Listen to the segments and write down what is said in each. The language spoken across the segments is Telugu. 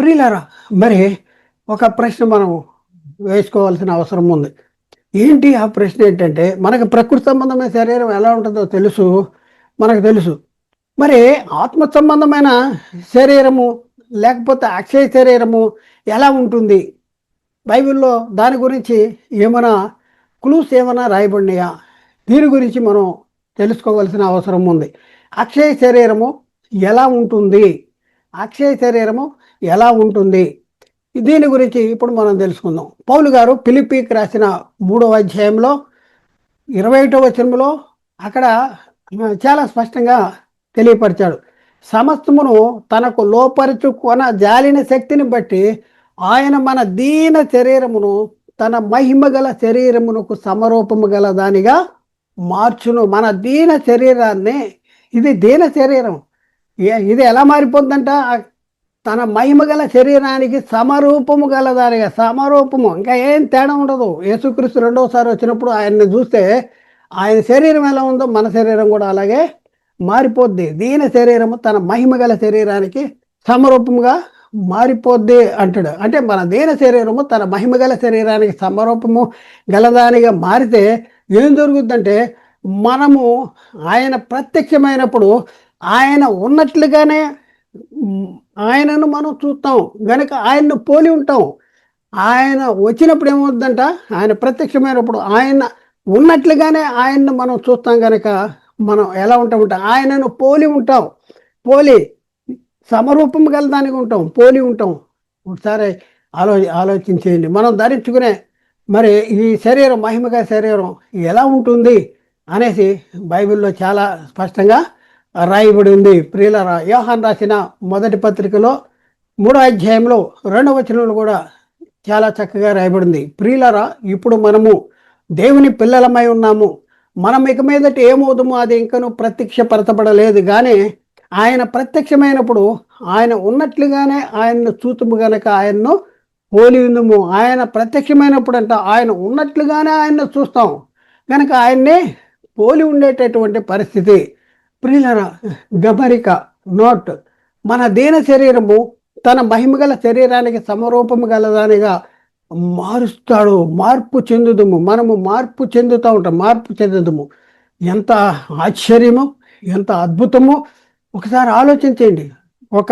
ప్రియులారా, మరి ఒక ప్రశ్న మనం వేసుకోవాల్సిన అవసరం ఉంది. ఏంటి ఆ ప్రశ్న ఏంటంటే, మనకు ప్రకృతి సంబంధమైన శరీరం ఎలా ఉంటుందో మనకు తెలుసు. మరి ఆత్మ సంబంధమైన శరీరము లేకపోతే అక్షయ శరీరము ఎలా ఉంటుంది? బైబిల్‌లో దాని గురించి ఏమైనా క్లూస్ ఏమైనా రాయబడినాయా? దీని గురించి మనం తెలుసుకోవాల్సిన అవసరం ఉంది. అక్షయ శరీరము ఎలా ఉంటుంది? అక్షయ శరీరము ఎలా ఉంటుంది? దీని గురించి ఇప్పుడు మనం తెలుసుకుందాం. పౌలు గారు ఫిలిప్పీకి రాసిన 3వ అధ్యాయంలో 21వ వచనంలో అక్కడ చాలా స్పష్టంగా తెలియపరిచాడు. సమస్తమును తనకు లోపరుచుకొన జాలిన శక్తిని బట్టి ఆయన మన దీన శరీరమును తన మహిమ గల శరీరమునకు సమరూపము గల దానిగా మార్చును. మన దీన శరీరాన్ని, ఇది దీన శరీరం, ఇది ఎలా మారిపోతుందంట? తన మహిమ గల శరీరానికి సమరూపము గలదానిగా. సమరూపము, ఇంకా ఏం తేడా ఉండదు. యేసుక్రీస్తు రెండవసారి వచ్చినప్పుడు ఆయన్ని చూస్తే ఆయన శరీరం ఎలా ఉందో మన శరీరం కూడా అలాగే మారిపోద్ది. దీని శరీరము తన మహిమ గల శరీరానికి సమరూపముగా మారిపోద్ది అంటాడు. అంటే మన దీన శరీరము తన మహిమ గల శరీరానికి సమరూపము గలదానిగా మారితే ఏం జరుగుద్దంటే, మనము ఆయన ప్రత్యక్షమైనప్పుడు ఆయన ఉన్నట్లుగానే ఆయనను మనం చూస్తాం గనక ఆయన్ను పోలి ఉంటాం. ఆయన వచ్చినప్పుడు ఏమవుద్దంట, ఆయన ప్రత్యక్షమైనప్పుడు ఆయన ఉన్నట్లుగానే ఆయన్ను మనం చూస్తాం గనక మనం ఎలా ఉంటామంటే ఆయనను పోలి ఉంటాం. పోలి సమరూపం గల దానికి ఉంటాం, పోలి ఉంటాం. ఒకసారి ఆలోచించేయండి. మనం ధరించుకునే మరి ఈ శరీరం, మహిమగా శరీరం ఎలా ఉంటుంది అనేసి బైబిల్లో చాలా స్పష్టంగా రాయబడి ఉంది. ప్రియులారా, యోహాను రాసిన మొదటి పత్రికలో 3వ అధ్యాయంలో 2వ వచనంలో కూడా చాలా చక్కగా రాయబడింది. ప్రియులారా, ఇప్పుడు మనము దేవుని పిల్లలమై ఉన్నాము. మనం ఇక మీదట ఏమవుతామో అది ఇంకను ప్రత్యక్షపరచబడలేదు, కానీ ఆయన ప్రత్యక్షమైనప్పుడు ఆయన ఉన్నట్లుగానే ఆయన్ను చూతుము గనక ఆయన్ను పోలి ఉందుము. ఆయన ప్రత్యక్షమైనప్పుడు అంట ఆయన ఉన్నట్లుగానే ఆయన్ను చూస్తాం కనుక ఆయన్నే పోలి ఉండేటటువంటి పరిస్థితి. ప్రియులరా, గమరిక, నోట్, మన దీన శరీరము తన మహిమగల శరీరానికి సమరూపము గలదానిగా మారుస్తాడు. మార్పు చెందుదుము. మనము మార్పు చెందుతూ ఉంటాం, మార్పు చెందుదుము. ఎంత ఆశ్చర్యము, ఎంత అద్భుతము! ఒకసారి ఆలోచించండి. ఒక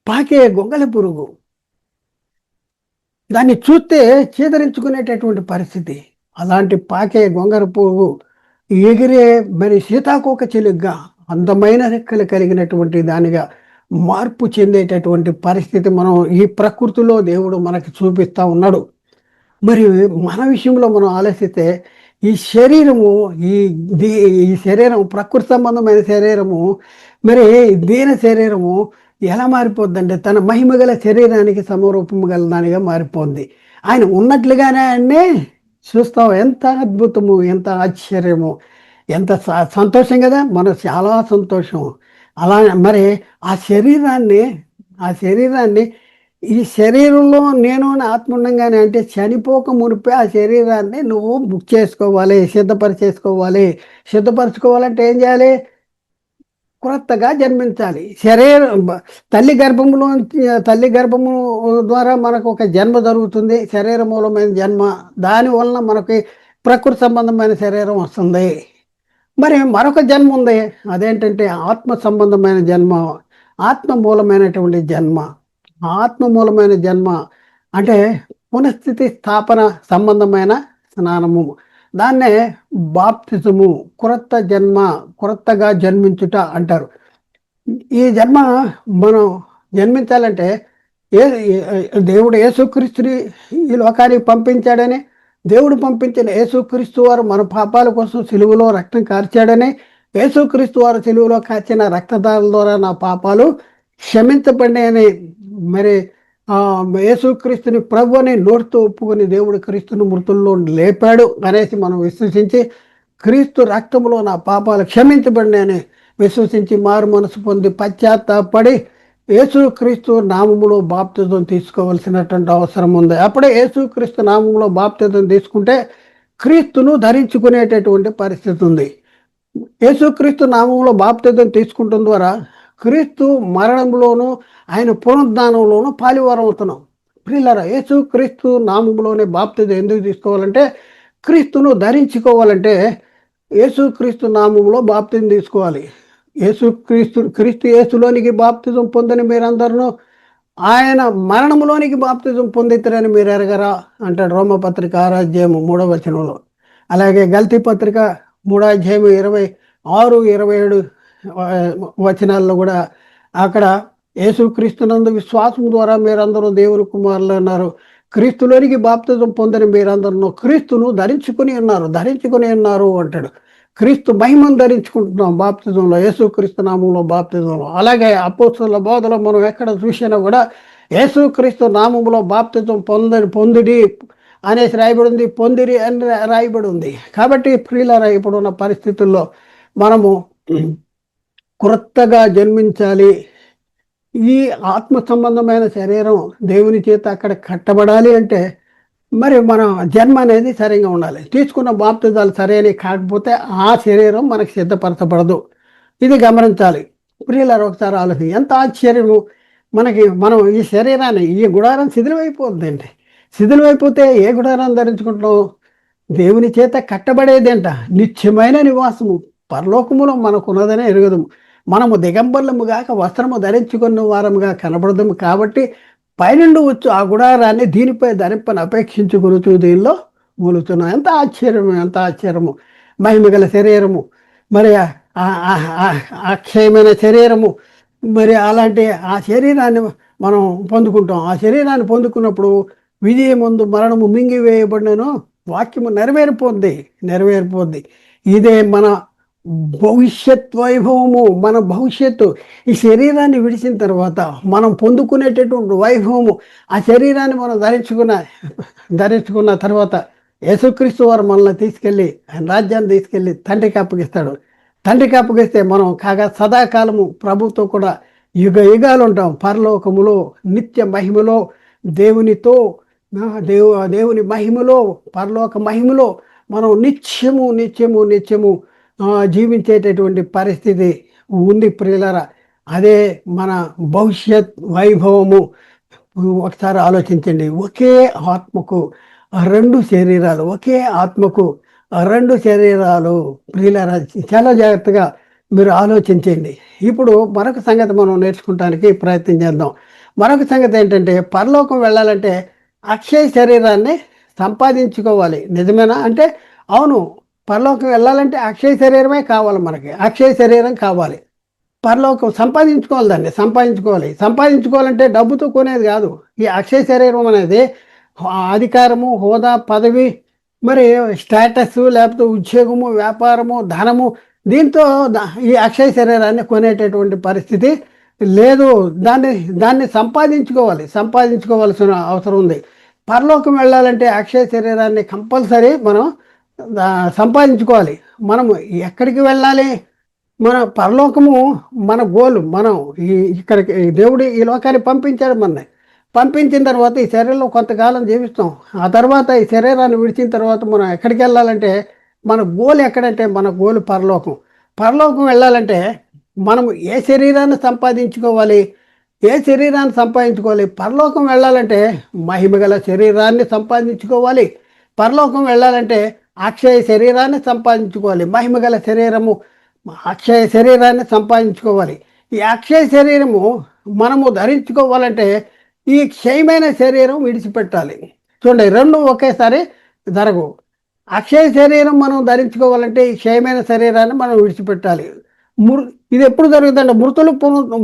పాకే గొంగళి పురుగు, దాన్ని చూస్తే చేదరించుకునేటటువంటి పరిస్థితి. అలాంటి పాకే గొంగళి పురుగు ఎగిరే మరి సీతాకోక చిలుగ్గా అందమైన రెక్కలు కలిగినటువంటి దానిగా మార్పు చెందేటటువంటి పరిస్థితి మనం ఈ ప్రకృతిలో దేవుడు మనకి చూపిస్తూ ఉన్నాడు. మరి మన విషయంలో మనం ఆలోచిస్తే ఈ శరీరము, ఈ శరీరం ప్రకృతి సంబంధమైన శరీరము, మరి దీన శరీరము ఎలా మారిపోద్దంటే తన మహిమ గల శరీరానికి సమరూపము గల దానిగా మారిపోద్ది. ఆయన ఉన్నట్లుగానే ఆయన్నే చూస్తాం. ఎంత అద్భుతము, ఎంత ఆశ్చర్యము, ఎంత సంతోషం కదా! మనకు చాలా సంతోషం. అలా మరి ఆ శరీరాన్ని ఈ శరీరంలో నేను ఆత్మ ఉండంగానే, అంటే చనిపోక మునిపే ఆ శరీరాన్ని నువ్వు బుక్ చేసుకోవాలి, సిద్ధపరిచేసుకోవాలి. సిద్ధపరచుకోవాలంటే ఏం చేయాలి? క్రొత్తగా జన్మించాలి. తల్లి గర్భము ద్వారా మనకు ఒక జన్మ జరుగుతుంది, శరీర మూలమైన జన్మ. దాని వలన మనకి ప్రకృతి సంబంధమైన శరీరం వస్తుంది. మరి మరొక జన్మ ఉంది, అదేంటంటే ఆత్మ సంబంధమైన జన్మ, ఆత్మ మూలమైనటువంటి జన్మ. ఆత్మ మూలమైన జన్మ అంటే పునఃస్థితి స్థాపన సంబంధమైన స్నానము. దాన్నే బాప్తిజము, క్రొత్త జన్మ, క్రొత్తగా జన్మించుట అంటారు. ఈ జన్మ మనం జన్మించాలంటే దేవుడు యేసుక్రీస్తుని ఈ లోకానికి పంపించాడని, దేవుడు పంపించిన యేసుక్రీస్తు వారు మన పాపాల కోసం సిలువలో రక్తం కార్చాడని, యేసుక్రీస్తు వారు సిలువలో కార్చిన రక్తదారుల ద్వారా నా పాపాలు క్షమించబడినాయని, మరి యేసుక్రీస్తుని ప్రభు అని నోటితో ఒప్పుకొని దేవుడు క్రీస్తుని మృతుల్లో లేపాడు అనేసి మనం విశ్వసించి, క్రీస్తు రక్తములో నా పాపాలు క్షమించబడినాయని విశ్వసించి మారు మనసు పొంది పశ్చాత్తాపడి యేసుక్రీస్తు నామములో బాప్తిజం తీసుకోవాల్సినటువంటి అవసరం ఉంది. అప్పుడే యేసుక్రీస్తు నామములో బాప్తిజం తీసుకుంటే క్రీస్తును ధరించుకునేటటువంటి పరిస్థితి ఉంది. యేసుక్రీస్తు నామంలో బాప్తిజం తీసుకుంటం ద్వారా క్రీస్తు మరణంలోనూ ఆయన పునరుద్ధానంలోనూ పాలివారం అవుతున్నాం. ప్రియులారా, యేసు క్రీస్తు నామంలోనే బాప్తిజం ఎందుకు తీసుకోవాలంటే, క్రీస్తును ధరించుకోవాలంటే యేసుక్రీస్తు నామంలో బాప్తిజం తీసుకోవాలి. క్రీస్తు యేసులోనికి బాప్తిజం పొందని మీరందరూ ఆయన మరణంలోనికి బాప్తిజం పొందిద్దరని మీరు ఎరగరా అంటాడు రోమపత్రిక 6వ అధ్యాయం 3వ వచనంలో. అలాగే గల్తీ పత్రిక 3వ అధ్యాయం 26, 27 వచనాల్లో కూడా అక్కడ యేసుక్రీస్తునందు విశ్వాసం ద్వారా మీరందరూ దేవుని కుమారులు అన్నారు. క్రీస్తులోనికి బాప్తిజం పొందని మీరందరూ క్రీస్తును ధరించుకుని ఉన్నారు అంటాడు. క్రీస్తు మహిమను ధరించుకుంటున్నాం బాప్తిజంలో, యేసుక్రీస్తు నామంలో బాప్తిజంలో. అలాగే అపోస్తలుల బోధలో మనం ఎక్కడ చూసినా కూడా యేసుక్రీస్తు నామంలో బాప్తిజం పొందిడి అనేసి రాయబడి ఉంది, పొందిరి అని రాయబడి ఉంది. కాబట్టి ప్రియులారా, ఇప్పుడున్న పరిస్థితుల్లో మనము క్రొత్తగా జన్మించాలి. ఈ ఆత్మ సంబంధమైన శరీరం దేవుని చేత అక్కడ కట్టబడాలి అంటే మరి మన జన్మ అనేది సరిగా ఉండాలి. తీసుకున్న బాప్తిజాలు సరైనవి కాకపోతే ఆ శరీరం మనకు సిద్ధపరచబడదు. ఇది గమనించాలి. ప్రియులారా, ఒకసారి ఆలోచన, ఎంత ఆశ్చర్యము మనం ఈ శరీరాన్ని, ఈ గుడారం శిథిలమైపోతుందండి. శిథిలమైపోతే ఏ గుడారం ధరించుకుంటాం? దేవుని చేత కట్టబడేదేంట నిత్యమైన నివాసము పరలోకములో మనకున్నదనే ఎరుగదము. మనము దిగంబర్లముగాక వస్త్రము ధరించుకున్న వారముగా కనబడదము. కాబట్టి పైనుండి వచ్చు ఆ గుడారాన్ని దీనిపై ధరింపని అపేక్షించుకునుచు దీనిలో మూలుతున్నాం. ఎంత ఆశ్చర్యము! మహిమగల శరీరము, మరి అక్షయమైన శరీరము, మరి అలాంటి ఆ శరీరాన్ని మనం పొందుకుంటాం. ఆ శరీరాన్ని పొందుకున్నప్పుడు విజయమందు మరణము మింగివేయబడినను వాక్యము నెరవేరిపోద్ది. ఇదే మన భవిష్యత్ వైభవము, మన భవిష్యత్తు. ఈ శరీరాన్ని విడిచిన తర్వాత మనం పొందుకునేటటువంటి వైభవము, ఆ శరీరాన్ని మనం ధరించుకున్న తర్వాత యేసుక్రీస్తు వారు మనల్ని తీసుకెళ్ళి ఆయన రాజ్యాన్ని తీసుకెళ్ళి తండ్రికి అప్పగిస్తాడు. తండ్రికి అప్పగిస్తే మనం కాగా సదాకాలము ప్రభుతో కూడా యుగ యుగాలు ఉంటాం. పరలోకములో నిత్య మహిమలో దేవునితో, దేవుని మహిమలో, పరలోక మహిమలో మనం నిత్యము జీవించేటటువంటి పరిస్థితి ఉంది ప్రియులారా. అదే మన భవిష్యత్ వైభవము. ఒకసారి ఆలోచించండి. ఒకే ఆత్మకు రెండు శరీరాలు ప్రియులారా. చాలా జాగ్రత్తగా మీరు ఆలోచించండి. ఇప్పుడు మరొక సంగతి మనం నేర్చుకోవడానికి ప్రయత్నం చేద్దాం. మరొక సంగతి ఏంటంటే, పరలోకం వెళ్ళాలంటే అక్షయ శరీరాన్ని సంపాదించుకోవాలి. నిజమేనా అంటే అవును, పరలోకం వెళ్ళాలంటే అక్షయ శరీరమే కావాలి. మనకి అక్షయ శరీరం కావాలి. పరలోకం సంపాదించుకోవాలంటే డబ్బుతో కొనేది కాదు. ఈ అక్షయ శరీరం అనేది అధికారము, హోదా, పదవి, మరి స్టేటస్, లేకపోతే ఉద్యోగము, వ్యాపారము, ధనము, దీంతో ఈ అక్షయ శరీరాన్ని కొనేటటువంటి పరిస్థితి లేదు. దాన్ని సంపాదించుకోవాల్సిన అవసరం ఉంది. పరలోకం వెళ్ళాలంటే అక్షయ శరీరాన్ని కంపల్సరీ మనం సంపాదించుకోవాలి. మనము ఎక్కడికి వెళ్ళాలి? మన పరలోకము మన గోలు. మనం ఇక్కడికి దేవుడు ఈ లోకాన్ని పంపించిన తర్వాత ఈ శరీరంలో కొంతకాలం జీవిస్తాం. ఆ తర్వాత ఈ శరీరాన్ని విడిచిన తర్వాత మనం ఎక్కడికి వెళ్ళాలంటే, మన గోలు ఎక్కడంటే మన గోలు పరలోకం వెళ్ళాలంటే మనం ఏ శరీరాన్ని సంపాదించుకోవాలి? పరలోకం వెళ్ళాలంటే మహిమగల శరీరాన్ని సంపాదించుకోవాలి. పరలోకం వెళ్ళాలంటే అక్షయ శరీరాన్ని సంపాదించుకోవాలి. మహిమగల శరీరము, అక్షయ శరీరాన్ని సంపాదించుకోవాలి. ఈ అక్షయ శరీరము మనము ధరించుకోవాలంటే ఈ క్షయమైన శరీరం విడిచిపెట్టాలి. చూడండి, రెండు ఒకేసారి జరగవు. అక్షయ శరీరం మనం ధరించుకోవాలంటే ఈ క్షయమైన శరీరాన్ని మనం విడిచిపెట్టాలి. ఇది ఎప్పుడు జరుగుతుందంటే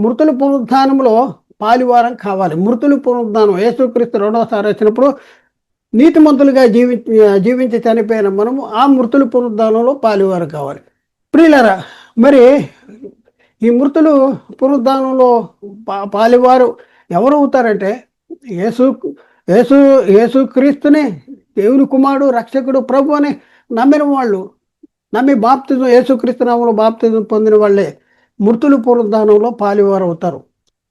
మృతుల పునరుద్ధానంలో పాలివారం కావాలి. మృతుల పునరుద్ధానం యేసుక్రీస్తు రెండవసారి వచ్చినప్పుడు నీతిమంతులుగా జీవించి చనిపోయిన మనము ఆ మృతుల పునరుద్ధానంలో పాలివారం కావాలి. ప్రియులారా, మరి ఈ మృతులు పునరుద్ధానంలో పాలివారు ఎవరు అవుతారంటే యేసుక్రీస్తుని దేవుని కుమారుడు, రక్షకుడు, ప్రభు అని నమ్మిన వాళ్ళు, నమ్మి యేసుక్రీస్తు నామంలో బాప్తిజం పొందిన వాళ్ళే మృతుల పునరుద్ధానంలో పాలివారు అవుతారు.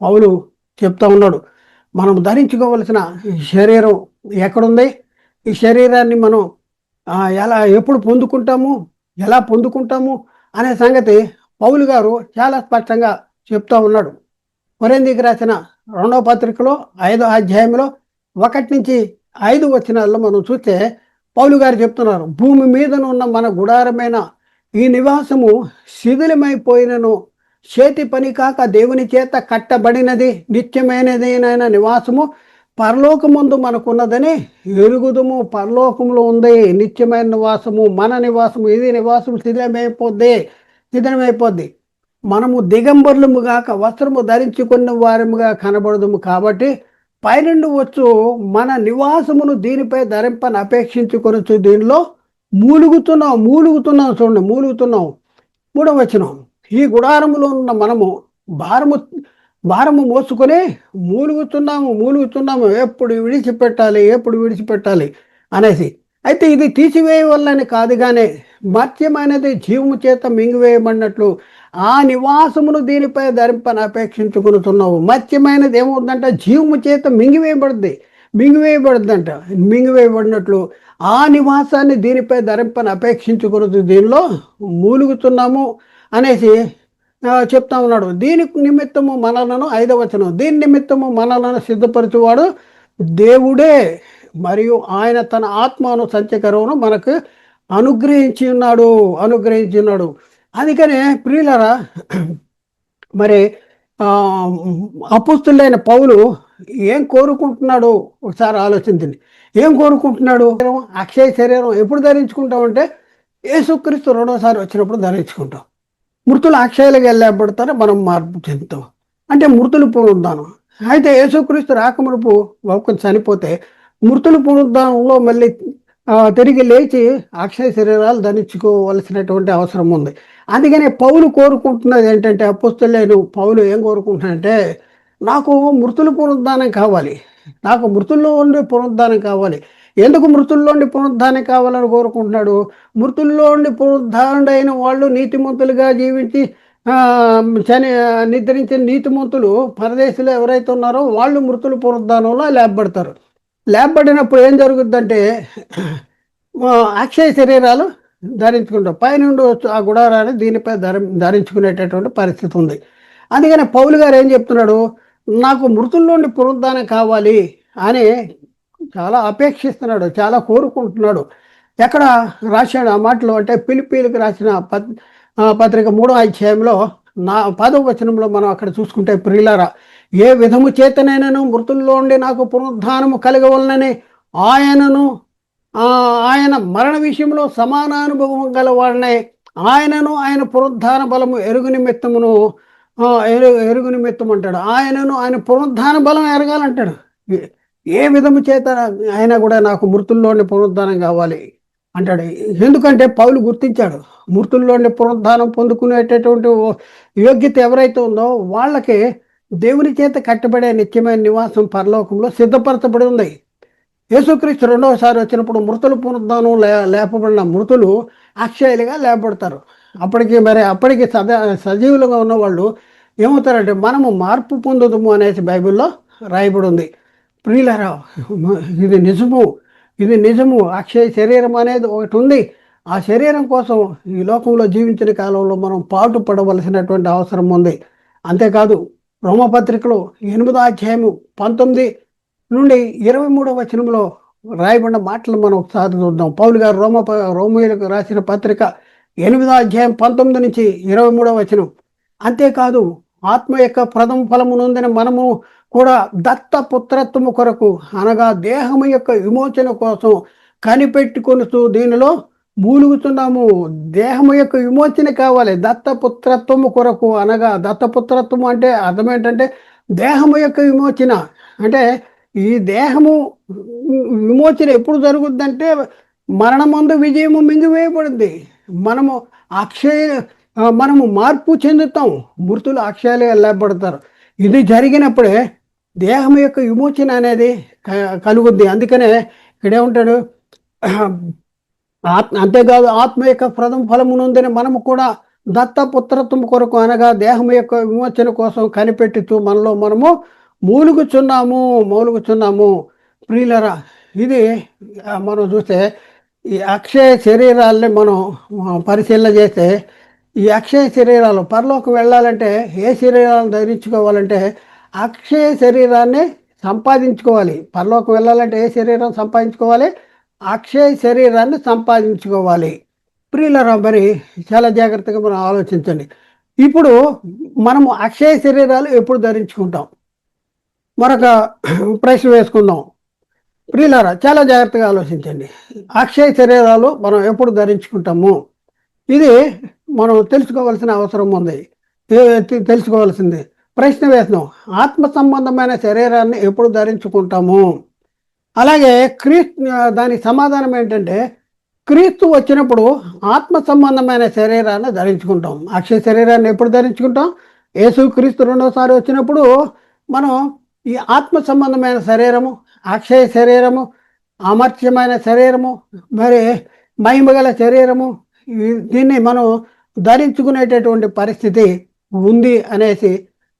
పౌలు చెప్తా ఉన్నాడు, మనం ధరించుకోవలసిన శరీరం ఎక్కడుంది? ఈ శరీరాన్ని మనం ఎప్పుడు పొందుకుంటాము, ఎలా పొందుకుంటాము అనే సంగతి పౌలు గారు చాలా స్పష్టంగా చెప్తా ఉన్నాడు. కొరింథీకి రాసిన 2వ పత్రికలో 5వ అధ్యాయంలో 1-5 వచనాల్లో మనం చూస్తే పౌలు గారు చెప్తున్నారు, భూమి మీదనున్న మన గుడారమైన ఈ నివాసము శిథిలమైపోయినను చేతి పని కాక దేవుని చేత కట్టబడినది నిత్యమైనదైన నివాసము పరలోకముందు మనకున్నదని ఎరుగుదుము. పరలోకములో ఉంది నిత్యమైన నివాసము, మన నివాసము. ఇది నివాసం శిథిలమైపోద్ది. మనము దిగంబరులము గాక వస్త్రము ధరించుకున్న వారముగా కనబడదుము. కాబట్టి పైనుండి వచ్చు మన నివాసమును దీనిపై ధరింపని అపేక్షించుకొనొచ్చు. దీనిలో మూలుగుతున్నాం చూడండి, మూలుగుతున్నాం. 3వ వచనం, ఈ గుడారములో ఉన్న మనము భారము మోసుకొని మూలుగుతున్నాము, ఎప్పుడు విడిచిపెట్టాలి అనేసి. అయితే ఇది తీసివేయవల్లని కాదు, కానీ మత్యమైనది జీవము చేత మింగివేయబడినట్లు ఆ నివాసమును దీనిపై ధరింపని అపేక్షించుకున్నావు. మత్యమైనది ఏమవుతుందంట? జీవము చేత మింగివేయబడినట్లు ఆ నివాసాన్ని దీనిపై ధరింపని అపేక్షించుకున్నది, దీనిలో మూలుగుతున్నాము అనేసి చెప్తా ఉన్నాడు. దీని నిమిత్తము మనలను 5వ వచనం, దీని నిమిత్తము మనలను సిద్ధపరచువాడు దేవుడే, మరియు ఆయన తన ఆత్మను సంచకరమును మనకు అనుగ్రహించి ఉన్నాడు. అందుకనే ప్రియులారా, మరి అపోస్తలుడైన పౌలు ఏం కోరుకుంటున్నాడు ఒకసారి ఆలోచించండి. ఏం కోరుకుంటున్నాడు? అక్షయ శరీరం ఎప్పుడు ధరించుకుంటామంటే యేసుక్రీస్తు 2వసారి వచ్చినప్పుడు ధరించుకుంటాం. మృతులు అక్షయాలుగా వెళ్ళబడతారు, మనం మార్పు చెందుతాం. అంటే మృతులు పునరుద్ధానం. అయితే యేసుక్రీస్తు రాకమునుపు ఒక్కొక్క చనిపోతే మృతులు పునరుద్ధానంలో మళ్ళీ తిరిగి లేచి అక్షయ శరీరాలు ధరించుకోవలసినటువంటి అవసరం ఉంది. అందుకనే పౌలు కోరుకుంటున్నది ఏంటంటే, అపోస్తలుడైన పౌలు ఏం కోరుకుంటున్నాడంటే, నాకు మృతులు పునరుద్ధానం కావాలి, నాకు మృతుల్లో ఉండి పునరుద్ధానం కావాలి. ఎందుకు మృతుల్లో ఉండి పునరుద్ధానం కావాలని కోరుకుంటున్నాడు? మృతుల్లో ఉండి పునరుద్ధానుడైన వాళ్ళు నీతిమంతులుగా జీవించి నిద్రించిన నీతిమంతులు పరదేశంలో ఎవరైతే ఉన్నారో వాళ్ళు మృతుల పునరుద్ధానంలో లేపబడతారు. లేపబడినప్పుడు ఏం జరుగుద్దంటే అక్షయ శరీరాలు ధరించుకుంటాం. పైనుండి ఆ గుడారాన్ని దీనిపై ధరించుకునేటటువంటి పరిస్థితి ఉంది. అందుకని పౌలు గారు ఏం చెప్తున్నాడు? నాకు మృతుల్లోని పునరుద్ధానం కావాలి అని చాలా అపేక్షిస్తున్నాడు, చాలా కోరుకుంటున్నాడు. ఎక్కడ రాశాడు ఆ మాటలు అంటే, ఫిలిప్పీలకు రాసిన పత్రిక 3వ అధ్యాయంలో 10వ వచనంలో మనం అక్కడ చూసుకుంటే, ప్రియులారా, ఏ విధము చేతనైనను మృతుల్లో ఉండి నాకు పునరుద్ధానము కలగవలనని ఆయన మరణ విషయంలో సమానానుభవం గలవాడనే ఆయనను ఆయన పునరుద్ధాన బలము ఎరుగు నిమిత్తం అంటాడు. ఆయన పునరుద్ధాన బలం ఎరగాలంటాడు. ఏ విధము చేత ఆయన కూడా నాకు మృతుల్లోని పునరుద్ధానం కావాలి అంటాడు. ఎందుకంటే పౌలు గుర్తించాడు, మృతుల్లోని పునరుద్ధానం పొందుకునేటటువంటి యోగ్యత ఎవరైతే ఉందో వాళ్ళకి దేవుని చేత కట్టబడే నిత్యమైన నివాసం పరలోకంలో సిద్ధపరచబడి ఉంది. యేసుక్రీస్తు 2వసారి వచ్చినప్పుడు మృతులు పునరుద్ధానం లేపబడిన మృతులు అక్షయాలుగా లేపబడతారు. అప్పటికి సజీవులుగా ఉన్న వాళ్ళు ఏమవుతారంటే, మనము మార్పు పొందుదము అనేసి బైబిల్లో రాయబడి ఉంది. ప్రియులారా, ఇది నిజము. అక్షయ శరీరం అనేది ఒకటి ఉంది. ఆ శరీరం కోసం ఈ లోకంలో జీవించిన కాలంలో మనం పాటు పడవలసినటువంటి అవసరం ఉంది. అంతేకాదు, రోమపత్రికలో 8వ అధ్యాయము 19-23 వచనంలో రాయబడిన మాటలు మనం ఒకసారి చూద్దాం. పౌలు గారు రోమీయులకు రాసిన పత్రిక 8వ అధ్యాయం 19-23 వచనం. అంతేకాదు, ఆత్మ యొక్క ప్రథమ ఫలము నొందిన మనము కూడా దత్తపుత్రత్వము కొరకు, అనగా దేహము యొక్క విమోచన కోసం కనిపెట్టుకొనుతూ దీనిలో మూలుగుతున్నాము. దేహము యొక్క విమోచన కావాలి. దత్తపుత్రత్వము కొరకు, అనగా దత్తపుత్రత్వము అంటే అర్థం ఏంటంటే, దేహము యొక్క విమోచన. అంటే ఈ దేహము విమోచన ఎప్పుడు జరుగుద్దంటే, మరణమందు విజయము మింగివేయబడింది. మనము మార్పు చెందుతాం, మృతులు అక్షయాలు లేపబడతారు. ఇది జరిగినప్పుడే దేహం యొక్క విమోచన అనేది కలుగుద్ది. అందుకనే ఇక్కడేమంటాడు, అంతేకాదు, ఆత్మ యొక్క ప్రథమ ఫలము నొందిన మనము కూడా దత్తపుత్రత్వం కొరకు, అనగా దేహం యొక్క విమోచన కోసం కనిపెట్టుతూ మనలో మనము మూలుగుచున్నాము. ప్రియులరా, ఇది మనం చూస్తే ఈ అక్షయ శరీరాలని మనం పరిశీలన చేస్తే, ఈ అక్షయ శరీరాలు పరలోకం వెళ్ళాలంటే ఏ శరీరాలను ధరించుకోవాలంటే అక్షయ శరీరాన్ని సంపాదించుకోవాలి. పరలోకం వెళ్ళాలంటే ఏ శరీరం సంపాదించుకోవాలి? అక్షయ శరీరాన్ని సంపాదించుకోవాలి. ప్రియులరా, మరి చాలా జాగ్రత్తగా మనం ఆలోచించండి. ఇప్పుడు మనము అక్షయ శరీరాలు ఎప్పుడు ధరించుకుంటాం? మరొక ప్రశ్న వేసుకుందాం. ప్రియులారా, చాలా జాగ్రత్తగా ఆలోచించండి. అక్షయ శరీరాలు మనం ఎప్పుడు ధరించుకుంటాము? ఇది మనం తెలుసుకోవాల్సిన అవసరం ఉంది. తెలుసుకోవాల్సింది ప్రశ్న వేస్తున్నాం. ఆత్మ సంబంధమైన శరీరాన్ని ఎప్పుడు ధరించుకుంటాము? అలాగే దానికి సమాధానం ఏంటంటే, క్రీస్తు వచ్చినప్పుడు ఆత్మ సంబంధమైన శరీరాన్ని ధరించుకుంటాం. అక్షయ శరీరాన్ని ఎప్పుడు ధరించుకుంటాం? యేసు క్రీస్తు రెండోసారి వచ్చినప్పుడు మనం ఈ ఆత్మ సంబంధమైన శరీరము, అక్షయ శరీరము, అమర్త్యమైన శరీరము, మరి మహిమగల శరీరము, దీన్ని మనం ధరించుకునేటటువంటి పరిస్థితి ఉంది అనేసి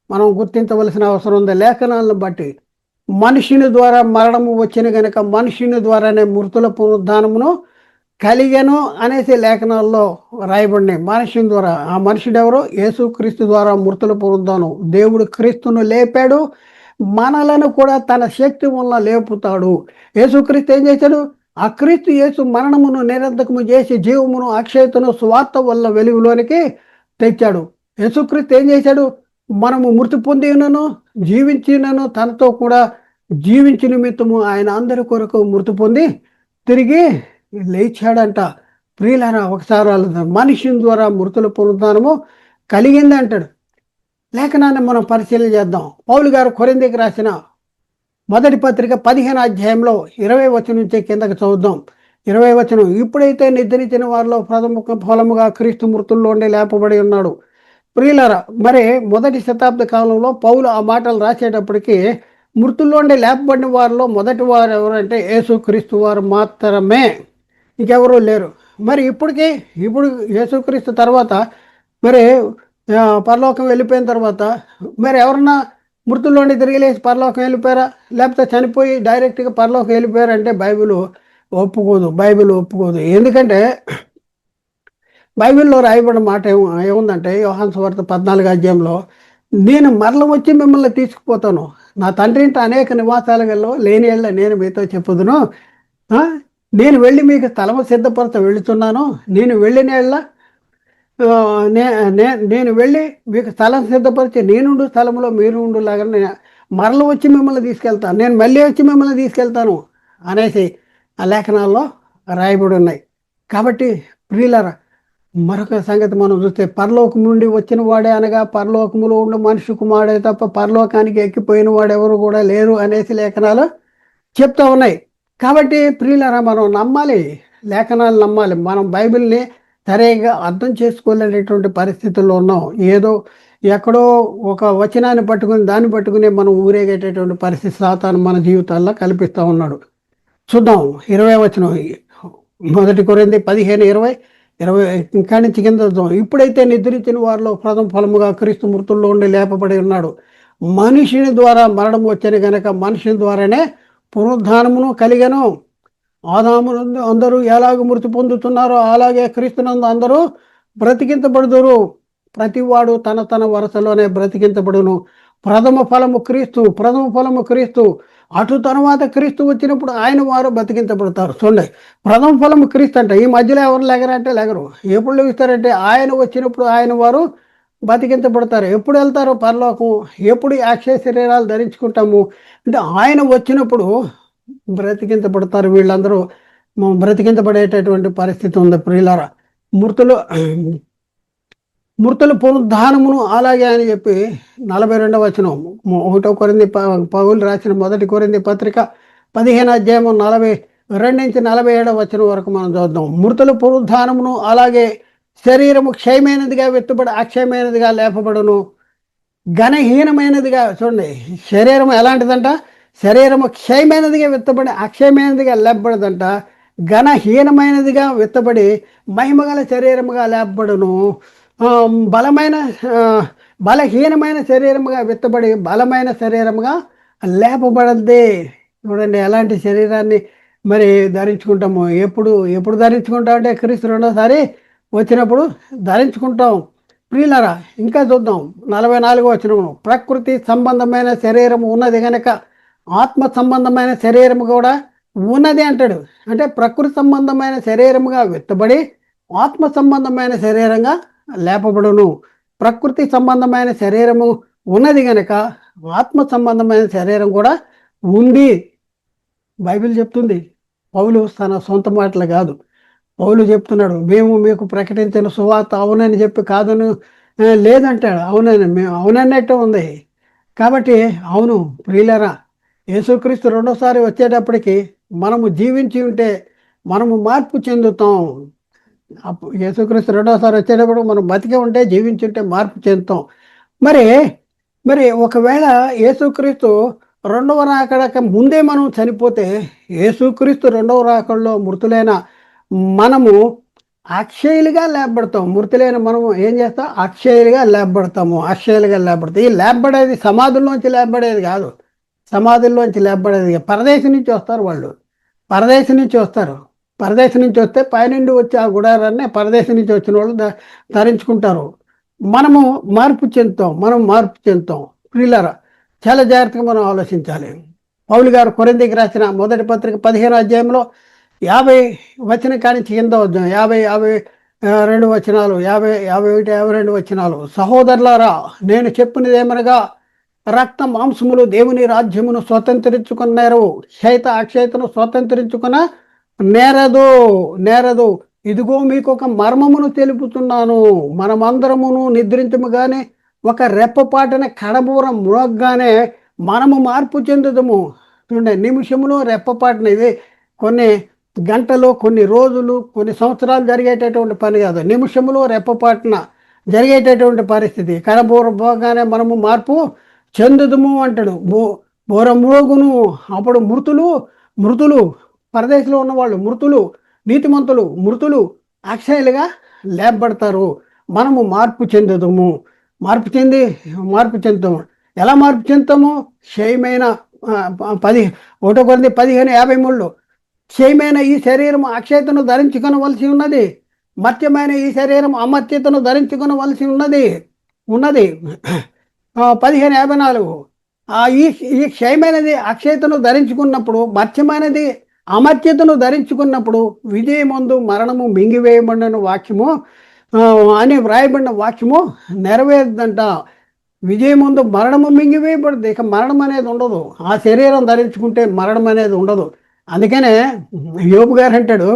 మనం గుర్తించవలసిన అవసరం ఉంది. లేఖనాలను బట్టి మనుషుని ద్వారా మరణము వచ్చిన గనక మనుషుని ద్వారానే మృతుల పునరుద్ధానమును కలిగెను అనేసి లేఖనాల్లో రాయబడినాయి. మనుషుని ద్వారా. ఆ మనుషుడు ఎవరు? యేసు క్రీస్తు ద్వారా మృతుల పునరుద్ధానం. దేవుడు క్రీస్తును లేపాడు, మనలను కూడా తన శక్తి వల్ల లేపుతాడు. యేసుక్రీస్తు ఏం చేశాడు? ఆ క్రీస్తు యేసు మరణమును నిరర్ధకము చేసి జీవమును అక్షయతను స్వార్థ వల్ల వెలుగులోనికి తెచ్చాడు. యేసుక్రీస్తు ఏం చేశాడు? మనము మృతి పొందినను జీవించినను తనతో కూడా జీవించి నిమిత్తము ఆయన అందరి కొరకు మృతి పొంది తిరిగి లేచాడంట. ప్రియులారా, ఒకసారి మనిషిని ద్వారా మృతుల పునరుద్ధానము కలిగింది అంటాడు. లేఖనాన్ని మనం పరిశీలన చేద్దాం. పౌలు గారు కొరింథీకి రాసిన మొదటి పత్రిక 15వ అధ్యాయంలో 20వ వచనం నుంచి కిందకి చదువుదాం. 20వ వచనం, ఇప్పుడైతే నిద్రించిన వారిలో ప్రథమ ఫలముగా క్రీస్తు మృతుల్లో ఉండి లేపబడి ఉన్నాడు. ప్రియులారా, మరి మొదటి శతాబ్ద కాలంలో పౌలు ఆ మాటలు రాసేటప్పటికి మృతుల్లోండి లేపబడిన వారిలో మొదటి వారు ఎవరంటే యేసు క్రీస్తు వారు మాత్రమే, ఇంకెవరూ లేరు. మరి ఇప్పుడు యేసుక్రీస్తు తర్వాత మరి పరలోకం వెళ్ళిపోయిన తర్వాత మరి ఎవరన్నా మృతుల్లోండి తిరిగి లేచి పరలోకం వెళ్ళిపోయారా? లేకపోతే చనిపోయి డైరెక్ట్గా పరలోకం వెళ్ళిపోయారంటే బైబిల్ ఒప్పుకోదు. ఎందుకంటే బైబిల్లో రాయబడిన మాట ఏముందంటే, యోహాను సువార్త 14వ అధ్యాయంలో, నేను మరల వచ్చి మిమ్మల్ని తీసుకుపోతాను, నా తండ్రి ఇంట అనేక నివాసాలలో లేని ఏళ్ళ నేను మీతో చెప్పుదును, నేను వెళ్ళి మీకు స్థలము సిద్ధపరచ వెళుతున్నాను, నేను వెళ్ళిన ఏళ్ళ నేను వెళ్ళి మీకు స్థలం సిద్ధపరిచి నేనుండు స్థలంలో మీరు ఉండులాగా మరల వచ్చి మిమ్మల్ని తీసుకెళ్తాను, నేను మళ్ళీ వచ్చి మిమ్మల్ని తీసుకెళ్తాను అనేసి ఆ లేఖనాల్లో రాయబడి ఉన్నాయి. కాబట్టి ప్రియులారా, మరొక సంగతి మనం చూస్తే, పరలోకం నుండి వచ్చిన వాడే అనగా పరలోకములో ఉండే మనిషి కుమారుడే తప్ప పరలోకానికి ఎక్కిపోయిన వాడు ఎవరు కూడా లేరు అనేసి లేఖనాలు చెప్తా ఉన్నాయి. కాబట్టి ప్రియులారా, మనం నమ్మాలి, లేఖనాలు నమ్మాలి. మనం బైబిల్ని సరిగా అర్థం చేసుకోలేనటువంటి పరిస్థితుల్లో ఉన్నాం. ఏదో ఎక్కడో ఒక వచనాన్ని పట్టుకుని దాన్ని పట్టుకుని మనం ఊరేగేటటువంటి పరిస్థితి సాతాను మన జీవితాల్లో కల్పిస్తూ ఉన్నాడు. చూద్దాం 20వ వచనం, మొదటి కొరింథీ 15:20 ఇంకా నుంచి కింద చూద్దాం. ఇప్పుడైతే నిద్రించిన వారిలో ప్రథమ ఫలముగా క్రీస్తు మృతుల్లో ఉండి లేపబడి ఉన్నాడు. మనిషిని ద్వారా మరణం వచ్చని గనక మనిషిని ద్వారానే పునరుద్ధానమును కలిగెను. ఆదామునందు అందరూ ఎలాగ మృతి పొందుతున్నారో అలాగే క్రీస్తునందు అందరూ బ్రతికించబడుదురు. ప్రతివాడు తన తన వరుసలోనే బ్రతికించబడును. ప్రథమ ఫలము క్రీస్తు. అటు తర్వాత క్రీస్తు వచ్చినప్పుడు ఆయన వారు బతికించబడతారు. చూడండి, ప్రథమ ఫలము క్రీస్తు అంటే ఈ మధ్యలో ఎవరు లేగరంటే లేగరు. ఎప్పుడు లెగుస్తారంటే ఆయన వచ్చినప్పుడు ఆయన వారు బతికించబడతారు. ఎప్పుడు వెళ్తారు పరలోకం? ఎప్పుడు అక్షయ శరీరాలు ధరించుకుంటాము అంటే ఆయన వచ్చినప్పుడు బ్రతికించబడతారు. వీళ్ళందరూ బ్రతికించబడేటటువంటి పరిస్థితి ఉంది. ప్రియులారా, మృతుల పునరుద్ధానమును అలాగే అని చెప్పి 42వ వచనం 1వ కొరింథీ పౌలు రాసిన మొదటి కొరింథీ పత్రిక 15వ అధ్యాయం 42 నుంచి 47వ వచనం వరకు మనం చూద్దాం. మృతుల పునరుద్ధానమును అలాగే శరీరము క్షయమైనదిగా విత్తబడి అక్షయమైనదిగా లేపబడును. ఘనహీనమైనదిగా, చూడండి, శరీరం ఎలాంటిదంట? శరీరము క్షయమైనదిగా విత్తబడి అక్షయమైనదిగా లేపబడదంట. ఘనహీనమైనదిగా విత్తబడి మహిమగల శరీరముగా లేపబడును. బలహీనమైన శరీరముగా విత్తబడి బలమైన శరీరముగా లేపబడద్ది. చూడండి, ఎలాంటి శరీరాన్ని మరి ధరించుకుంటాము. ఎప్పుడు ధరించుకుంటామంటే క్రీస్తు రెండోసారి వచ్చినప్పుడు ధరించుకుంటాం. ప్రియులరా, ఇంకా చూద్దాం 44వ వచనమును. ప్రకృతి సంబంధమైన శరీరం ఉన్నది కనుక ఆత్మ సంబంధమైన శరీరం కూడా ఉన్నది అంటాడు. అంటే ప్రకృతి సంబంధమైన శరీరముగా విత్తబడి ఆత్మ సంబంధమైన శరీరంగా లేపబడును. ప్రకృతి సంబంధమైన శరీరము ఉన్నది కనుక ఆత్మ సంబంధమైన శరీరం కూడా ఉంది. బైబిల్ చెప్తుంది. పౌలు తన సొంత మాటలు కాదు. పౌలు చెప్తున్నాడు, మేము మీకు ప్రకటించిన సువార్త అవునని చెప్పి కాదని లేదంటాడు. అవునని మేము అవునన్నట్టు ఉంది. కాబట్టి అవును ప్రియులరా, యేసుక్రీస్తు రెండోసారి వచ్చేటప్పటికి మనము జీవించి ఉంటే మనము మార్పు చెందుతాం. యేసుక్రీస్తు రెండోసారి వచ్చేటప్పుడు మనం బతికే ఉంటే జీవించి ఉంటే మార్పు చెందుతాం. మరి మరి ఒకవేళ యేసుక్రీస్తు రెండవ రాకడక ముందే మనం చనిపోతే యేసుక్రీస్తు రెండవ రాకడలో మృతులైన మనము అక్షయులుగా లేపబడతాం. మృతులైన మనము ఏం చేస్తాం? అక్షయులుగా లేపబడతాము. అక్షయులుగా లేపబడతాం. ఈ లేపబడేది సమాధుల్లోంచి లేపబడేది కాదు. సమాధుల్లోంచి లేపబడేది పరదేశం నుంచి వస్తారు. వాళ్ళు పరదేశం నుంచి వస్తారు. పరదేశం నుంచి వస్తే పైనుండి వచ్చి ఆ గుడారాన్ని పరదేశం నుంచి వచ్చిన వాళ్ళు ధరించుకుంటారు. మనము మార్పు చెందుతాం. మనం మార్పు చెందుతాం. ప్రియులారా, చాలా జాగ్రత్తగా మనం ఆలోచించాలి. పౌలు గారు కొరింథీకి రాసిన మొదటి పత్రిక 15వ అధ్యాయంలో 50 వచనం కానించి కింద వద్దాం. 52 వచనాలు, 51, 52 వచనాలు. సహోదరులారా, నేను చెప్పినది ఏమనగా రక్త మాంసములు దేవుని రాజ్యమును స్వతంత్రించుకున్నారు, క్షైత అక్షయతను స్వతంత్రించుకున్న నేరదు. ఇదిగో మీకు ఒక మర్మమును తెలుపుతున్నాను. మనమందరమును నిద్రించముగానే ఒక రెప్పపాటన కడబూర మ్రోగ్గానే మనము మార్పు చెందుదము. చూడండి, నిమిషములో రెప్పపాటన. ఇది కొన్ని గంటలు, కొన్ని రోజులు, కొన్ని సంవత్సరాలు జరిగేటటువంటి పని కాదు. నిమిషములో రెప్పపాటున జరిగేటటువంటి పరిస్థితి. కడబూర పోగానే మనము మార్పు చెందుదము అంటాడు. బోర మ్రోగును. అప్పుడు మృతులు పరదేశంలో ఉన్నవాళ్ళు మృతులు, నీతిమంతులు మృతులు అక్షయులుగా లేపబడతారు. మనము మార్పు చెందుతాము. మార్పు చెందుతాము. ఎలా మార్పు చెందుతాము? క్షయమైన 1 కొరింథీ 15:53 క్షయమైన ఈ శరీరం అక్షయతను ధరించుకొనవలసి ఉన్నది, మర్త్యమైన ఈ శరీరం అమర్త్యతను ధరించుకొనవలసి ఉన్నది. 15:54 ఈ క్షయమైనది అక్షయతను ధరించుకున్నప్పుడు, మర్త్యమైనది అమర్త్యతను ధరించుకున్నప్పుడు విజయమందు మరణము మింగివేయబడిన వాక్యము అని వ్రాయబడిన వాక్యము నెరవేరుదంట. విజయమందు మరణము మింగివేయబడుతుంది. ఇక మరణం అనేది ఉండదు. ఆ శరీరం ధరించుకుంటే మరణం అనేది ఉండదు. అందుకనే యోబు గారు అంటాడు,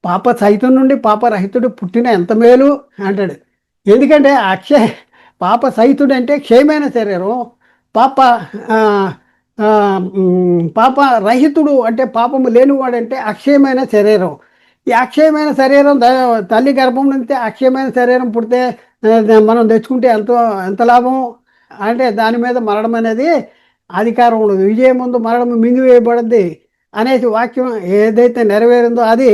పాప సహితం నుండి పాపరహితుడు పుట్టిన ఎంత మేలు అంటాడు. ఎందుకంటే పాప సహితుడు అంటే క్షయమైన శరీరం, పాప రహితుడు అంటే పాపము లేనివాడంటే అక్షయమైన శరీరం. ఈ అక్షయమైన శరీరం తల్లి గర్భం నుంచి అక్షయమైన శరీరం పుడితే మనం తెచ్చుకుంటే ఎంత లాభం అంటే దాని మీద మరణం అనేది అధికారం ఉండదు. విజయం ముందు మరణం మింగివేయబడద్ది అనేసి వాక్యం ఏదైతే నెరవేరిందో అది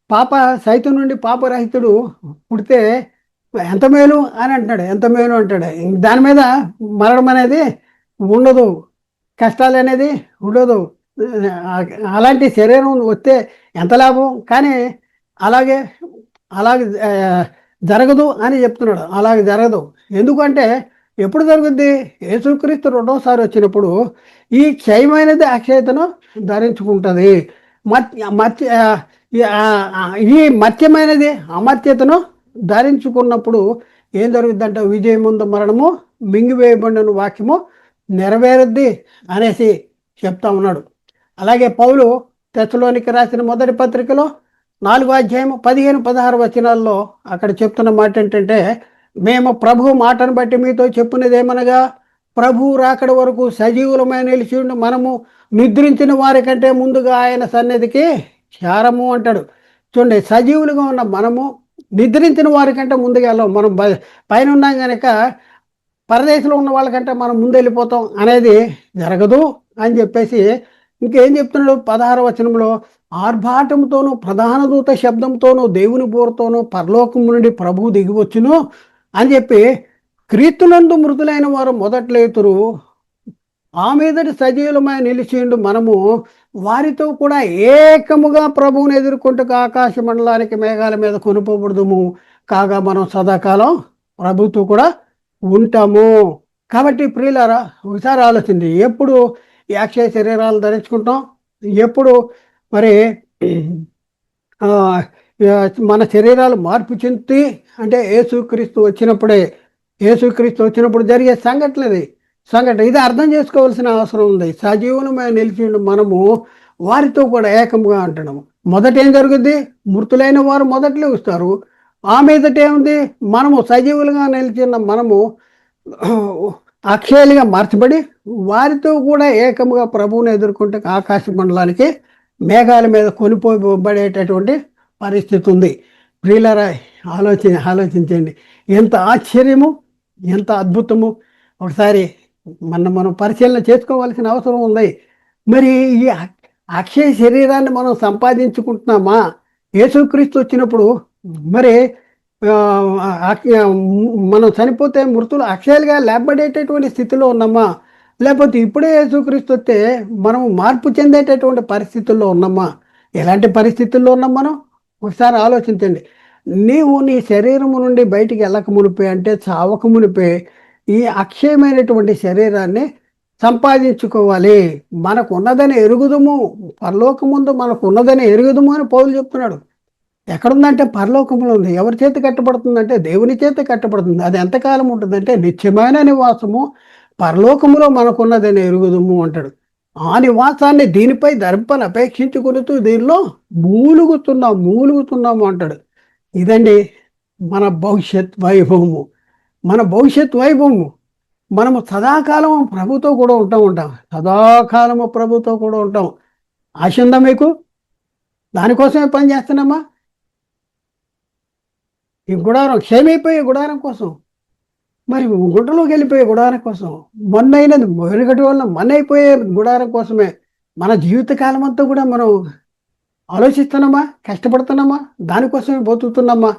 పాప సైతం నుండి పాపరహితుడు పుడితే ఎంత మేలు అని అంటున్నాడు. ఎంత మేలు అంటాడు. దాని మీద మరణం అనేది ఉండదు, కష్టాలు అనేది ఉండదు. అలాంటి శరీరం వస్తే ఎంత లాభం. కానీ అలాగే జరగదు అని చెప్తున్నాడు. అలాగే జరగదు. ఎందుకంటే ఎప్పుడు జరుగుద్ది? యేసుక్రీస్తు రెండోసారి వచ్చినప్పుడు ఈ క్షయమైనది అక్షయతను ధరించుకుంటుంది. ఈ మత్యమైనది అమర్త్యతను ధరించుకున్నప్పుడు ఏం జరుగుద్దంటే విజయం ముందు మరణము మింగివేయబడిన వాక్యము నెరవేరుద్ది అనేసి చెప్తా ఉన్నాడు. అలాగే పౌలు తెస్సలోనికి రాసిన మొదటి పత్రికలో 4వ అధ్యాయం 15-16 వచనాల్లో అక్కడ చెప్తున్న మాట ఏంటంటే, మేము ప్రభు మాటను బట్టి మీతో చెప్పునేదేమనగా ప్రభు రాకడ వరకు సజీవులమైన నిలిచి ఉండి మనము నిద్రించిన వారి కంటే ముందుగా ఆయన సన్నిధికి చేరము అంటాడు. చూడండి, సజీవులుగా ఉన్న మనము నిద్రించిన వారి కంటే ముందుగా వెళ్ళాం. మనం పైన ఉన్నాం కనుక పరదేశంలో ఉన్న వాళ్ళకంటే మనం ముందు వెళ్ళిపోతాం అనేది జరగదు అని చెప్పేసి ఇంకేం చెప్తున్నాడు 16వ వచనంలో, ఆర్భాటంతోనూ ప్రధాన దూత శబ్దంతోనూ దేవుని బోరుతోనూ పరలోకం నుండి ప్రభువు దిగివచ్చును అని చెప్పి, క్రీస్తునందు మృతులైన వారు మొదట్లేతురు, ఆ మీదటి సజీవులమై నిలిచిండు మనము వారితో కూడా ఏకముగా ప్రభువుని ఎదుర్కొంటూ ఆకాశ మండలానికి మేఘాల మీద కొనుపోబడుదుము. కాగా మనం సదాకాలం ప్రభుతో కూడా ఉంటాము. కాబట్టి ప్రియులారా, ఒకసారి ఆలోచించి ఎప్పుడు ఈ అక్షయ శరీరాలు ధరించుకుంటాం, ఎప్పుడు మరి ఆ, మన శరీరాలు మార్పు చెంది అంటే యేసుక్రీస్తు వచ్చినప్పుడే, యేసుక్రీస్తు వచ్చినప్పుడు జరిగే సంఘటన ఇది అర్థం చేసుకోవాల్సిన అవసరం ఉంది. సజీవులమై నిలిచిండు మనము వారితో కూడా ఏకంగా అంటున్నాము. మొదట ఏం జరుగుద్ది? మృతులైన వారు మొదట్లో వస్తారు. ఆ మీదట ఏముంది? మనము సజీవులుగా నిలిచిన మనము అక్షయాలుగా మార్చబడి వారితో కూడా ఏకముగా ప్రభువుని ఎదుర్కొంటే ఆకాశ మండలానికి మేఘాల మీద కొనిపోబడేటటువంటి పరిస్థితి ఉంది. ప్రియులారా, ఆలోచించండి. ఎంత ఆశ్చర్యము, ఎంత అద్భుతము. ఒకసారి మనం పరిశీలన చేసుకోవాల్సిన అవసరం ఉంది. మరి ఈ అక్షయ శరీరాన్ని మనం సంపాదించుకుంటున్నామా? యేసుక్రీస్తు వచ్చినప్పుడు మరి మనం చనిపోతే మృతులు అక్షయాలుగా లేపబడేటటువంటి స్థితిలో ఉన్నామా? లేకపోతే ఇప్పుడే యేసుక్రీస్తు వస్తే మనం మార్పు చెందేటటువంటి పరిస్థితుల్లో ఉన్నామా? ఎలాంటి పరిస్థితుల్లో ఉన్నాం మనం? ఒకసారి ఆలోచించండి. నీవు నీ శరీరము నుండి బయటికి వెళ్ళక మునిపే, అంటే చావక మునిపే ఈ అక్షయమైనటువంటి శరీరాన్ని సంపాదించుకోవాలి. మనకు ఉన్నదని ఎరుగుదము, పరలోకం ముందు మనకు ఉన్నదని ఎరుగుదము అని పౌలు చెప్తున్నాడు. ఎక్కడుందంటే పరలోకంలో ఉంది. ఎవరి చేతి కట్టబడుతుందంటే దేవుని చేతి కట్టబడుతుంది. అది ఎంతకాలం ఉంటుందంటే నిత్యమైన నివాసము పరలోకములో మనకున్నదని ఎరుగుదము అంటాడు. ఆ నివాసాన్ని దీనిపై ధరింపని అపేక్షించుకునితూ దీనిలో మూలుగుతున్నాము అంటాడు. ఇదండి మన భవిష్యత్ వైభవము. మన భవిష్యత్ వైభవము. మనము సదాకాలము ప్రభుతో కూడా ఉంటాం. సదాకాలము ప్రభుతో కూడా ఉంటాం. ఆశ ఉందా మీకు? దానికోసమే పని చేస్తున్నామా? ఈ గుడారం క్షేమైపోయే గుడారం కోసం, మరి గుంటలోకి వెళ్ళిపోయే గుడారం కోసం, మొన్నైనది వెనుకటి వల్ల అయిపోయే గుడారం కోసమే మన జీవితకాలం అంతా కూడా మనం ఆలోచిస్తున్నామా? కష్టపడుతున్నామా? దానికోసమే బతుకుతున్నామా?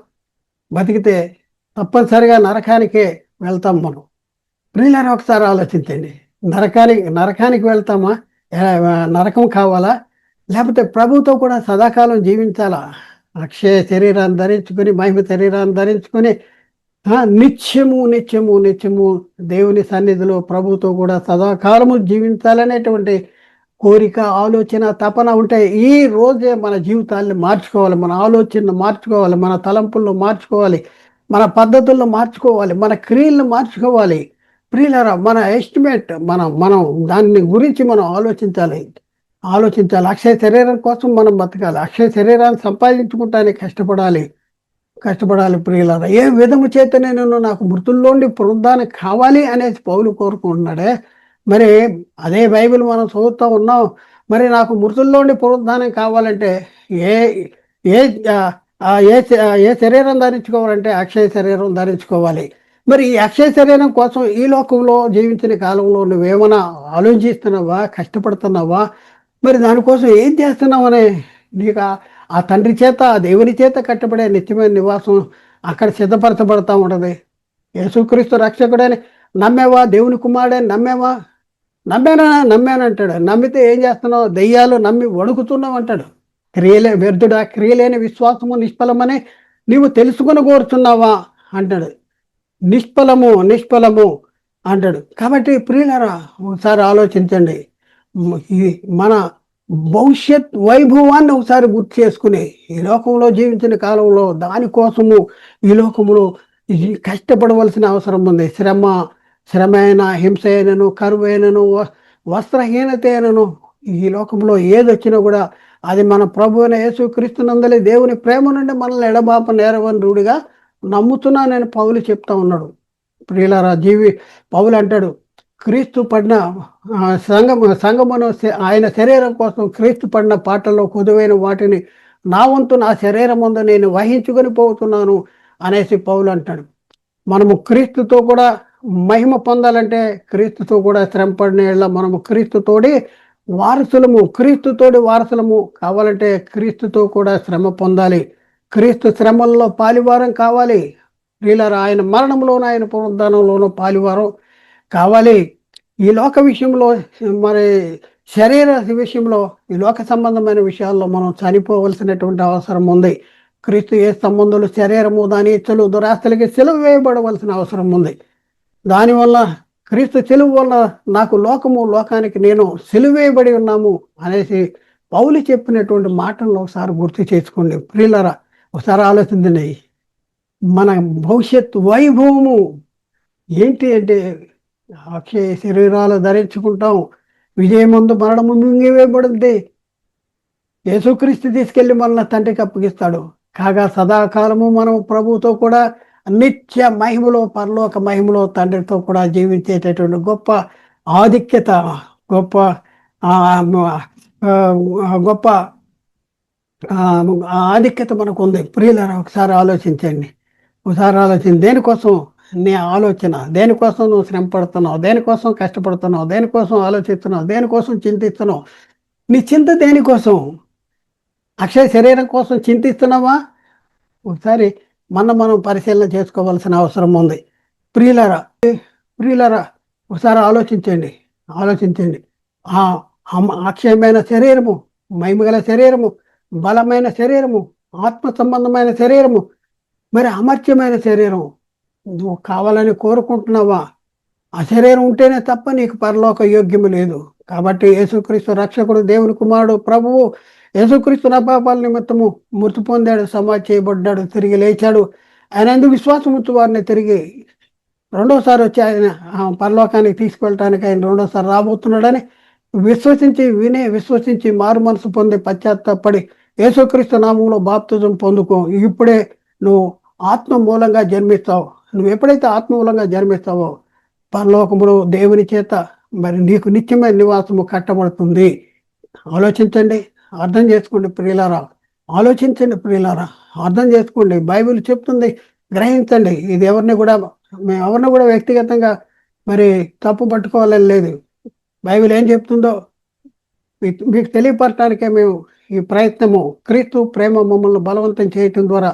బతికితే తప్పనిసరిగా నరకానికే వెళ్తాం మనం. ప్రియులారా, ఒకసారి ఆలోచించండి. నరకానికి వెళ్తామా? నరకం కావాలా? లేకపోతే ప్రభుతో కూడా సదాకాలం జీవించాలా? అక్షయ శరీరాన్ని ధరించుకొని, మహిమ శరీరాన్ని ధరించుకొని నిత్యము దేవుని సన్నిధిలో ప్రభుతో కూడా సదాకాలము జీవించాలనేటువంటి కోరిక, ఆలోచన, తపన ఉంటాయి. ఈ రోజే మన జీవితాన్ని మార్చుకోవాలి, మన ఆలోచనను మార్చుకోవాలి, మన తలంపులను మార్చుకోవాలి, మన పద్ధతులను మార్చుకోవాలి, మన క్రియలను మార్చుకోవాలి. ప్రియులారా, మన ఎస్టిమేట్ మనం దాన్ని గురించి మనం ఆలోచించాలి. అక్షయ శరీరం కోసం మనం బతకాలి. అక్షయ శరీరాన్ని సంపాదించుకుంటానికి కష్టపడాలి ప్రియులారా. ఏ విధము చేత నేను నాకు మృతుల్లోండి పునరుద్ధానం కావాలి అనేసి పౌలు కోరుకుంటున్నాడే. మరి అదే బైబిల్ మనం చదువుతూ ఉన్నాం. మరి నాకు మృతుల్లోండి పునరుద్ధానం కావాలంటే ఏ ఏ ఏ శరీరం ధరించుకోవాలంటే అక్షయ శరీరం ధరించుకోవాలి. మరి ఈ అక్షయ శరీరం కోసం ఈ లోకంలో జీవించిన కాలంలో నువ్వేమైనా ఆలోచిస్తున్నావా? కష్టపడుతున్నావా? మరి దానికోసం ఏం చేస్తున్నావని నీకు ఆ తండ్రి చేత, ఆ దేవుని చేత కట్టబడే నిత్యమైన నివాసం అక్కడ సిద్ధపరచబడతా ఉంటుంది. యేసుక్రీస్తు రక్షకుడని నమ్మేవా? దేవుని కుమారుడని నమ్మేవా? నమ్మానంటాడు. నమ్మితే ఏం చేస్తున్నావు? దెయ్యాలు నమ్మి వణుకుతున్నావు అంటాడు. వ్యర్థుడా, క్రియలేని విశ్వాసము నిష్ఫలమని నీవు తెలుసుకుని కోరుతున్నావా అంటాడు. నిష్ఫలము అంటాడు. కాబట్టి ప్రియులారా, ఒకసారి ఆలోచించండి. మన భవిష్యత్ వైభవాన్ని ఒకసారి గుర్తు చేసుకుని ఈ లోకంలో జీవించిన కాలంలో దానికోసము ఈ లోకంలో కష్టపడవలసిన అవసరం ఉంది. శ్రమ అయినా, హింస అయినను, కరువు అయినను, వస్త్రహీనత అయినను, ఈ లోకంలో ఏదొచ్చినా కూడా అది మన ప్రభు అయిన యేసుక్రీస్తునందలి దేవుని ప్రేమ నుండి మనల్ని ఎడబాప నేరవని రూఢిగా నమ్ముతున్నానని పౌలు చెప్తా ఉన్నాడు. ప్రియులారా, పౌలు అంటాడు, క్రీస్తు పడిన సంగమును ఆయన శరీరం కోసం క్రీస్తు పడిన పాటల్లో కొదువైన వాటిని నా వంతు నా శరీరం ముందు నేను వహించుకొని పోతున్నాను అనేసి పౌలు అంటాడు. మనము క్రీస్తుతో కూడా మహిమ పొందాలంటే క్రీస్తుతో కూడా శ్రమ పడిన మనము క్రీస్తుతోటి వారసులము కావాలంటే క్రీస్తుతో కూడా శ్రమ పొందాలి. క్రీస్తు శ్రమల్లో పాలివారం కావాలి. ప్రియులారా, ఆయన మరణంలోనూ ఆయన పునరుద్ధానంలోనూ పాలివారం కావాలి. ఈ లోక విషయంలో, మరి శరీర విషయంలో, ఈ లోక సంబంధమైన విషయాల్లో మనం చనిపోవలసినటువంటి అవసరం ఉంది. క్రీస్తు ఏ సంబంధులు శరీరము దాని ఇచ్చలు దురాస్తులకి సెలవు వేయబడవలసిన అవసరం ఉంది. దానివల్ల క్రీస్తు సెలువు వల్ల నాకు లోకానికి నేను సెలువేయబడి ఉన్నాము అనేసి పౌలు చెప్పినటువంటి మాటలను ఒకసారి గుర్తు చేసుకోండి ప్రియులరా. ఒకసారి ఆలోచించండి. మన భవిష్యత్ వైభవము ఏంటి అంటే అక్షయ శరీరాలు ధరించుకుంటాం. విజయమందు మరణము మింగివేయబడింది. యేసుక్రీస్తు తీసుకెళ్లి మనల్ని తండ్రికి అప్పగిస్తాడు. కాగా సదాకాలము మనం ప్రభువుతో కూడా నిత్య మహిమలో, పరలోక మహిమలో తండ్రితో కూడా జీవించేటటువంటి గొప్ప ఆధిక్యత, గొప్ప గొప్ప ఆధిక్యత మనకు ఉంది. ప్రియులారా, ఒకసారి ఆలోచించండి. దేనికోసం నీ ఆలోచన, దేనికోసం నువ్వు శ్రమ పడుతున్నావు, దేనికోసం కష్టపడుతున్నావు, దేనికోసం ఆలోచిస్తున్నావు, దేనికోసం చింతిస్తున్నావు? నీ చింత దేనికోసం? అక్షయ శరీరం కోసం చింతిస్తున్నావా? ఒకసారి మనం పరిశీలన చేసుకోవాల్సిన అవసరం ఉంది. ప్రియులరా ఒకసారి ఆలోచించండి. ఆ అక్షయమైన శరీరము, మహిమగల శరీరము, బలమైన శరీరము, ఆత్మ సంబంధమైన శరీరము, మరి అమర్త్యమైన శరీరం నువ్వు కావాలని కోరుకుంటున్నావా? ఆ శరీరం ఉంటేనే తప్ప నీకు పరలోక యోగ్యము లేదు. కాబట్టి యేసుక్రీస్తు రక్షకుడు, దేవుని కుమారుడు, ప్రభువు యేసుక్రీస్తు నా పాపాల నిమిత్తము మృతి పొందాడు, సమాధి చేయబడ్డాడు, తిరిగి లేచాడు. ఆయన ఎందుకు విశ్వాసం ఉంచు వారిని తిరిగి రెండోసారి వచ్చి ఆయన పరలోకానికి తీసుకెళ్ళటానికి ఆయన రెండోసారి రాబోతున్నాడని విశ్వసించి మారు మనసు పొంది పశ్చాత్తాపడి యేసుక్రీస్తు నామంలో బాప్తిజం పొందుకో. ఇప్పుడే నువ్వు ఆత్మ మూలంగా జన్మిస్తావు. నువ్వు ఎప్పుడైతే ఆత్మ మూలంగా జన్మిస్తావో పరలోకములో దేవుని చేత మరి నీకు నిత్యమైన నివాసము కట్టబడుతుంది. ఆలోచించండి, అర్థం చేసుకోండి ప్రియులారా. అర్థం చేసుకోండి. బైబిల్ చెప్తుంది, గ్రహించండి. ఇది ఎవరిని కూడా వ్యక్తిగతంగా మరి తప్పు పట్టుకోవాలని లేదు. బైబిల్ ఏం చెప్తుందో మీకు తెలియపరచడానికే మేము ఈ ప్రయత్నము. క్రీస్తు ప్రేమ మమ్మల్ని బలవంతం చేయటం ద్వారా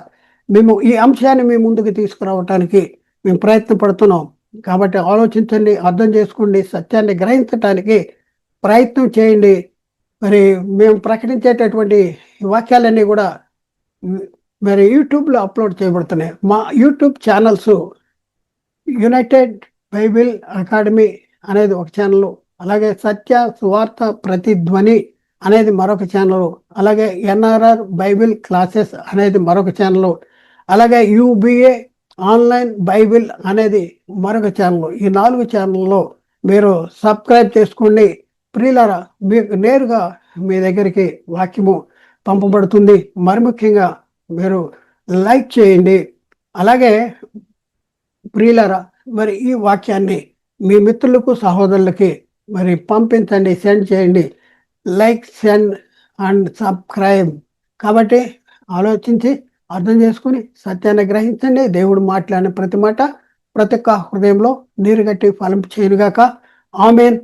మేము ఈ అంశాన్ని మీ ముందుకు తీసుకురావటానికి మేము ప్రయత్నం పడుతున్నాం. కాబట్టి ఆలోచించండి, అర్థం చేసుకోండి, సత్యాన్ని గ్రహించటానికి ప్రయత్నం చేయండి. మరి మేము ప్రకటించేటటువంటి వాక్యాలన్నీ కూడా మరి యూట్యూబ్లో అప్లోడ్ చేయబడుతున్నాయి. మా YouTube channels United Bible academy అనేది ఒక ఛానల్, అలాగే సత్య సువార్త ప్రతిధ్వని అనేది మరొక ఛానల్, అలాగే ఎన్ఆర్ఆర్ బైబిల్ క్లాసెస్ అనేది మరొక ఛానల్, అలాగే యూబిఏ ఆన్లైన్ బైబిల్ అనేది మరొక ఛానల్. ఈ 4 ఛానల్లో మీరు సబ్స్క్రైబ్ చేసుకోండి. ప్రియులారా, మీకు నేరుగా మీ దగ్గరికి వాక్యము పంపబడుతుంది. మరి ముఖ్యంగా మీరు లైక్ చేయండి. అలాగే ప్రియులారా, మరి ఈ వాక్యాన్ని మీ మిత్రులకు, సహోదరులకి మరి పంపించండి, సెండ్ చేయండి. Like, send and subscribe. కాబట్టి ఆలోచించి అర్థం చేసుకుని సత్యాన్ని గ్రహించండి. దేవుడు మాట్లాడిన ప్రతి మాట ప్రతి ఒక్క హృదయంలో నీరుగట్టి ఫలింపు చేయనుగాక. ఆమేన్.